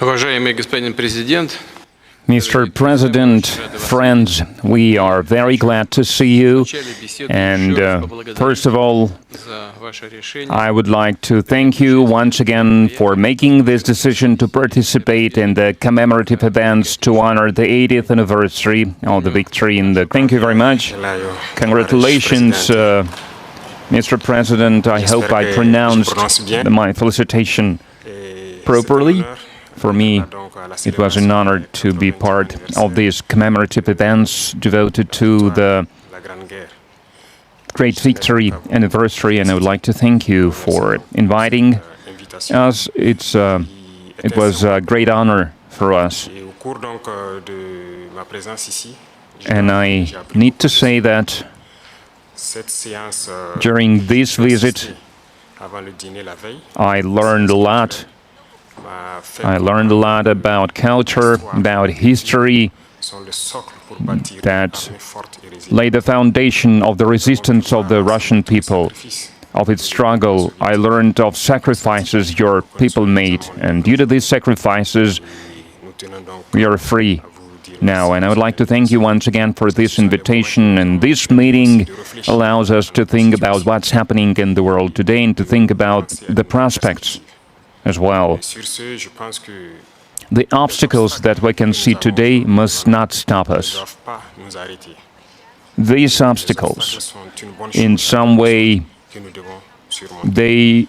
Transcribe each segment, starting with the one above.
Уважаемый господин президент, Mr. President, friends, we are very glad to see you. And first of all, I would like to thank you once again for making this decision to participate in the commemorative events to honor the 80th anniversary of the victory in the... Thank you very much. Congratulations, Mr. President. I hope I pronounced my felicitation properly. For me, it was an honor to be part of these commemorative events devoted to the great victory anniversary, and I would like to thank you for inviting us. It was a great honor for us. And I need to say that during this visit, I learned a lot. I learned a lot about culture, about history, that laid the foundation of the resistance of the Russian people, of its struggle. I learned of sacrifices your people made, and due to these sacrifices, we are free now. And I would like to thank you once again for this invitation, and this meeting allows us to think about what's happening in the world today and to think about the prospects as well. The obstacles that we can see today must not stop us. These obstacles, in some way, they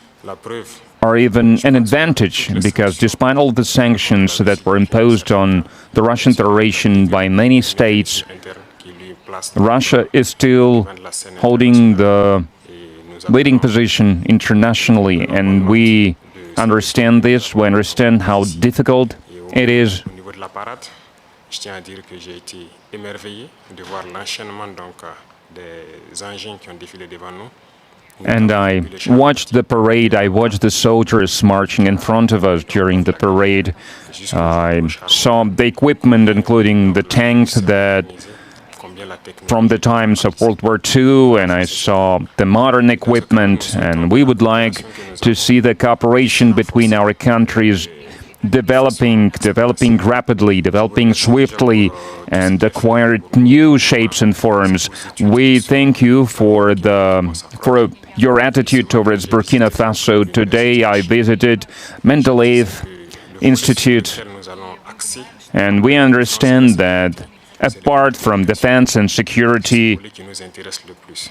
are even an advantage, because despite all the sanctions that were imposed on the Russian Federation by many states, Russia is still holding the leading position internationally, and we understand this, we understand how difficult it is. And I watched the parade, I watched the soldiers marching in front of us during the parade. I saw the equipment, including the tanks that from the times of World War II, and I saw the modern equipment, and we would like to see the cooperation between our countries developing rapidly, developing swiftly, and acquire new shapes and forms. We thank you for your attitude towards Burkina Faso. Today I visited Mendeleev Institute, and we understand that apart from defense and security,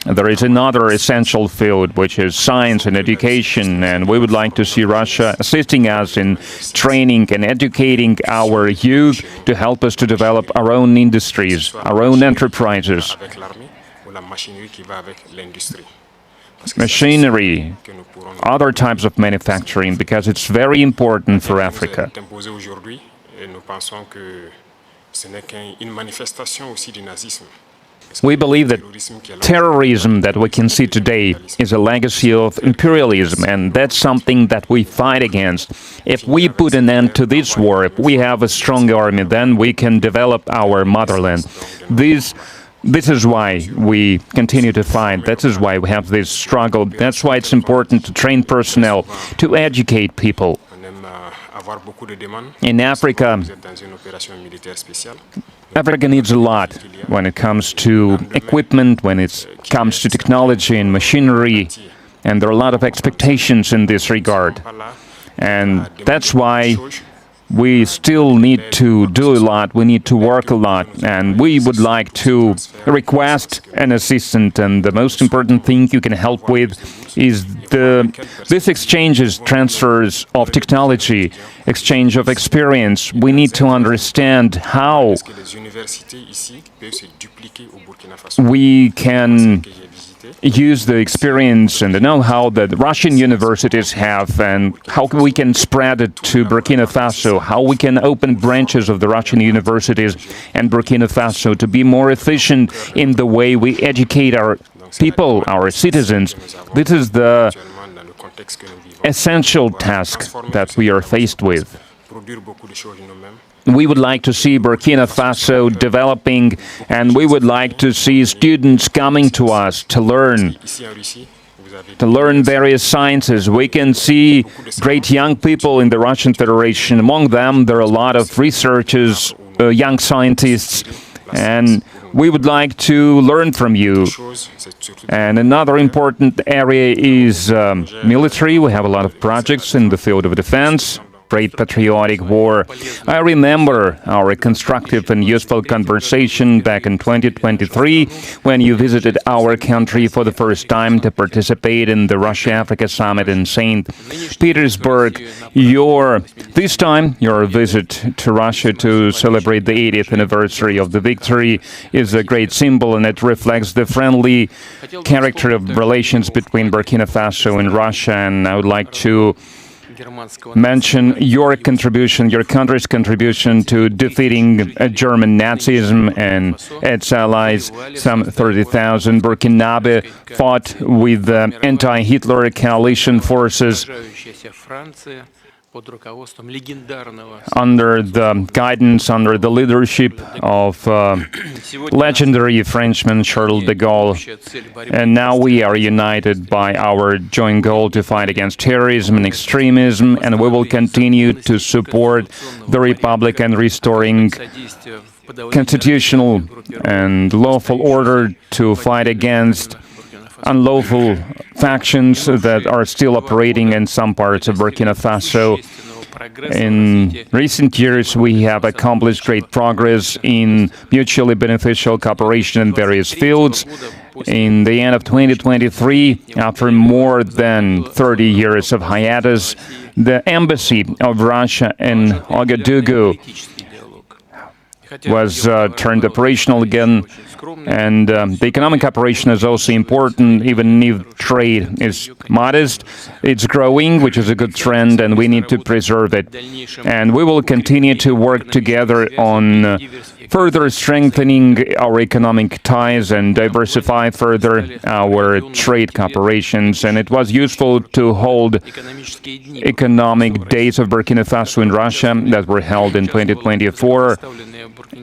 there is another essential field, which is science and education, and we would like to see Russia assisting us in training and educating our youth to help us to develop our own industries, our own enterprises, machinery, other types of manufacturing, because it's very important for Africa. We believe that terrorism that we can see today is a legacy of imperialism, and that's something that we fight against. If we put an end to this war, if we have a strong army, then we can develop our motherland. This is why we continue to fight. That is why we have this struggle. That's why it's important to train personnel, to educate people. In Africa, Africa needs a lot when it comes to equipment, when it comes to technology and machinery, and there are a lot of expectations in this regard. And that's why we still need to do a lot, we need to work a lot, and we would like to request an assistant, and the most important thing you can help with is this exchanges, transfers of technology, exchange of experience. We need to understand how we can use the experience and the know-how that Russian universities have, and how we can spread it to Burkina Faso, how we can open branches of the Russian universities and Burkina Faso to be more efficient in the way we educate our people, our citizens. This is the essential task that we are faced with. We would like to see Burkina Faso developing, and we would like to see students coming to us to learn. to learn various sciences. We can see great young people in the Russian Federation. Among them, there are a lot of researchers, young scientists, and we would like to learn from you. And another important area is military. We have a lot of projects in the field of defense. Great patriotic war. I remember our constructive and useful conversation back in 2023 when you visited our country for the first time to participate in the Russia-Africa Summit in St. Petersburg. This time, your visit to Russia to celebrate the 80th anniversary of the victory is a great symbol, and it reflects the friendly character of relations between Burkina Faso and Russia. And I would like to mention your contribution, your country's contribution to defeating German Nazism and its allies. Some 30,000 Burkinabe fought with the anti-Hitler coalition forces under the guidance, under the leadership of legendary Frenchman Charles de Gaulle. And now we are united by our joint goal to fight against terrorism and extremism, and we will continue to support the Republic and restoring constitutional and lawful order, to fight against unlawful factions that are still operating in some parts of Burkina Faso. In recent years, we have accomplished great progress in mutually beneficial cooperation in various fields. In the end of 2023, after more than 30 years of hiatus, the embassy of Russia in Ouagadougou was turned operational again, and the economic operation is also important, even if trade is modest. It's growing, which is a good trend, and we need to preserve it. And we will continue to work together on further strengthening our economic ties and diversify further our trade cooperations. And it was useful to hold economic days of Burkina Faso in Russia that were held in 2024.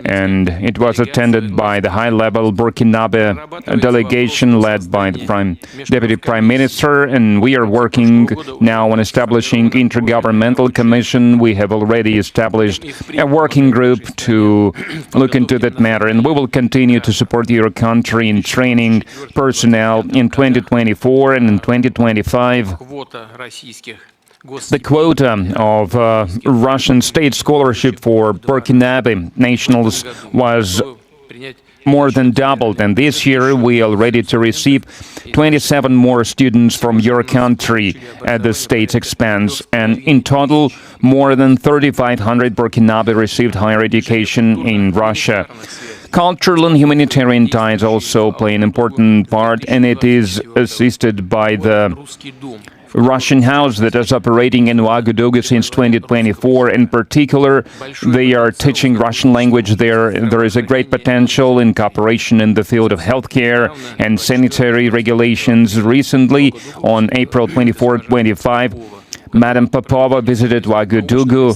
And it was attended by the high-level Burkinabe delegation led by the Deputy Prime Minister, and we are working now on establishing intergovernmental commission. We have already established a working group to look into that matter, and we will continue to support your country in training personnel in 2024 and in 2025. The quota of Russian state scholarship for Burkinabe nationals was more than doubled, and this year we are ready to receive 27 more students from your country at the state's expense, and in total more than 3,500 Burkinabe received higher education in Russia. Cultural and humanitarian ties also play an important part, and it is assisted by the Russian House that is operating in Ouagadougou since 2024. In particular, they are teaching Russian language there. There is a great potential in cooperation in the field of healthcare and sanitary regulations. Recently, on April 24-25, Madam Popova visited Ouagadougou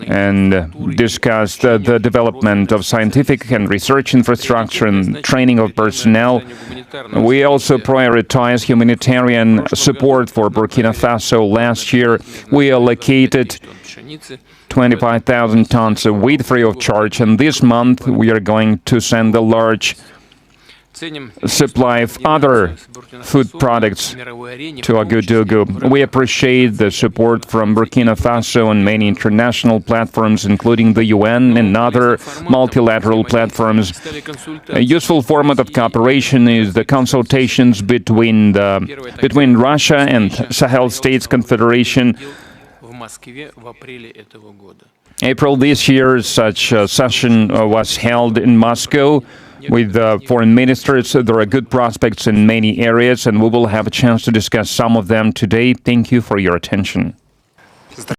and discussed the development of scientific and research infrastructure and training of personnel. We also prioritize humanitarian support for Burkina Faso. Last year, we allocated 25,000 tons of wheat free of charge, and this month we are going to send a large supply of other food products to Ouagadougou. We appreciate the support from Burkina Faso and many international platforms, including the UN and other multilateral platforms. A useful format of cooperation is the consultations between Russia and Sahel States Confederation. April this year, such a session was held in Moscow with foreign ministers. There are good prospects in many areas, and we will have a chance to discuss some of them today. Thank you for your attention.